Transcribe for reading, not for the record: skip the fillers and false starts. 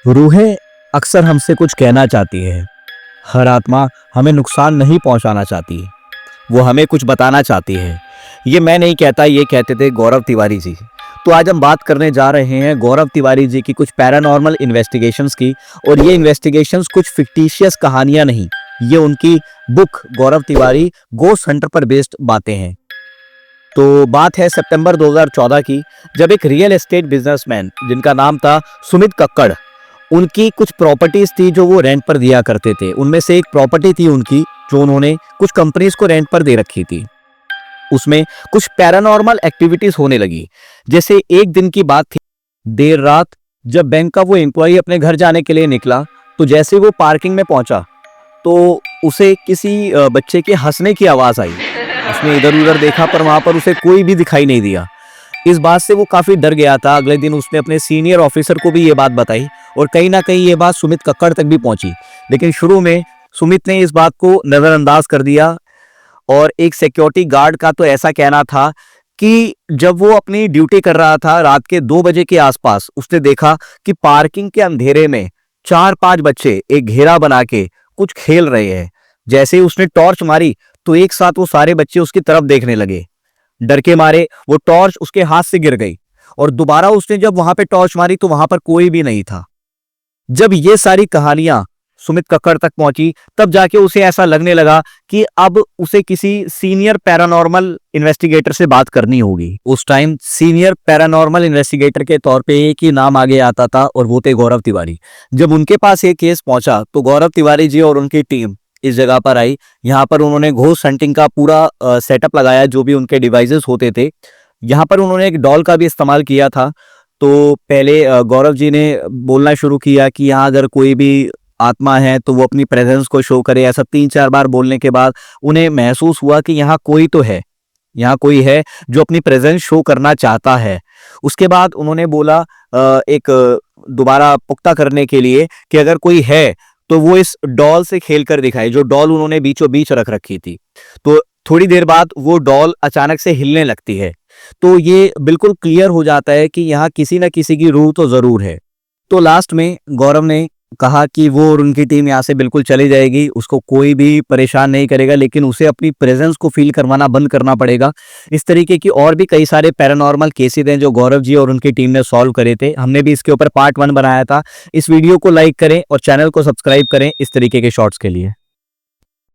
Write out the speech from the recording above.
रूहें अक्सर हमसे कुछ कहना चाहती है। हर आत्मा हमें नुकसान नहीं पहुंचाना चाहती, वो हमें कुछ बताना चाहती है। ये मैं नहीं कहता, ये कहते थे गौरव तिवारी जी। तो आज हम बात करने जा रहे हैं गौरव तिवारी जी की कुछ पैरानॉर्मल इन्वेस्टिगेशंस की। और ये इन्वेस्टिगेशंस कुछ फिक्टिशियस कहानियां नहीं, ये उनकी बुक गौरव तिवारी गोस्ट हंटर पर बेस्ड बातें हैं। तो बात है सितंबर 2014 की, जब एक रियल एस्टेट बिजनेसमैन जिनका नाम था सुमित कक्कड़, उनकी कुछ प्रॉपर्टीज थी जो वो रेंट पर दिया करते थे। उनमें से एक प्रॉपर्टी थी उनकी जो उन्होंने कुछ कंपनीज को रेंट पर दे रखी थी। उसमें कुछ पैरानॉर्मल एक्टिविटीज होने लगी। जैसे एक दिन की बात थी, देर रात जब बैंक का वो एम्प्लॉय अपने घर जाने के लिए निकला, तो जैसे वो पार्किंग में पहुंचा तो उसे किसी बच्चे के हंसने की आवाज आई। उसने इधर उधर देखा पर वहां पर उसे कोई भी दिखाई नहीं दिया। इस बात से वो काफी डर गया था। अगले दिन उसने अपने सीनियर ऑफिसर को भी ये बात बताई और कहीं ना कहीं ये बात सुमित कक्कड़ तक भी पहुंची। लेकिन शुरू में सुमित ने इस बात को नजरअंदाज कर दिया। और एक सिक्योरिटी गार्ड का तो ऐसा कहना था कि जब वो अपनी ड्यूटी कर रहा था रात के 2 बजे के आसपास, उसने देखा कि पार्किंग के अंधेरे में 4-5 बच्चे एक घेरा बना के कुछ खेल रहे हैं। जैसे ही उसने टॉर्च मारी तो एक साथ वो सारे बच्चे उसकी तरफ देखने लगे। डर के मारे वो टॉर्च उसके हाथ से गिर गई और दोबारा उसने जब वहां पे टॉर्च मारी तो वहां पर कोई भी नहीं था। जब ये सारी कहानियां सुमित कक्कड़ तक पहुंची, तब जाके उसे ऐसा लगने लगा कि अब उसे किसी सीनियर पैरानॉर्मल इन्वेस्टिगेटर से बात करनी होगी। उस टाइम सीनियर पैरानॉर्मल इन्वेस्टिगेटर के तौर पे एक ही नाम आगे आता था और वो थे गौरव तिवारी। जब उनके पास ये केस पहुंचा तो गौरव तिवारी जी और उनकी टीम इस जगह पर आई। यहाँ पर उन्होंने घोस्ट हंटिंग का पूरा सेटअप लगाया, जो भी उनके डिवाइसेस होते थे। यहाँ पर उन्होंने एक डॉल का भी इस्तेमाल किया था। तो पहले गौरव जी ने बोलना शुरू किया कि यहाँ अगर कोई भी आत्मा है तो वो अपनी प्रेजेंस को शो करे। ऐसा 3-4 बार बोलने के बाद उन्हें महसूस हुआ कि यहाँ कोई तो है, यहाँ कोई है जो अपनी प्रेजेंस शो करना चाहता है। उसके बाद उन्होंने बोला एक दोबारा पुख्ता करने के लिए कि अगर कोई है तो वो इस डॉल से खेल कर दिखाए। जो डॉल उन्होंने बीचों बीच रख रखी थी, तो थोड़ी देर बाद वो डॉल अचानक से हिलने लगती है। तो ये बिल्कुल क्लियर हो जाता है कि यहाँ किसी न किसी की रूह तो जरूर है। तो लास्ट में गौरव ने कहा कि वो और उनकी टीम यहाँ से बिल्कुल चली जाएगी, उसको कोई भी परेशान नहीं करेगा, लेकिन उसे अपनी प्रेजेंस को फील करवाना बंद करना पड़ेगा। इस तरीके की और भी कई सारे पैरानॉर्मल केसेस हैं जो गौरव जी और उनकी टीम ने सॉल्व करे थे। हमने भी इसके ऊपर पार्ट 1 बनाया था। इस वीडियो को लाइक करें और चैनल को सब्सक्राइब करें इस तरीके के शॉर्ट्स के लिए।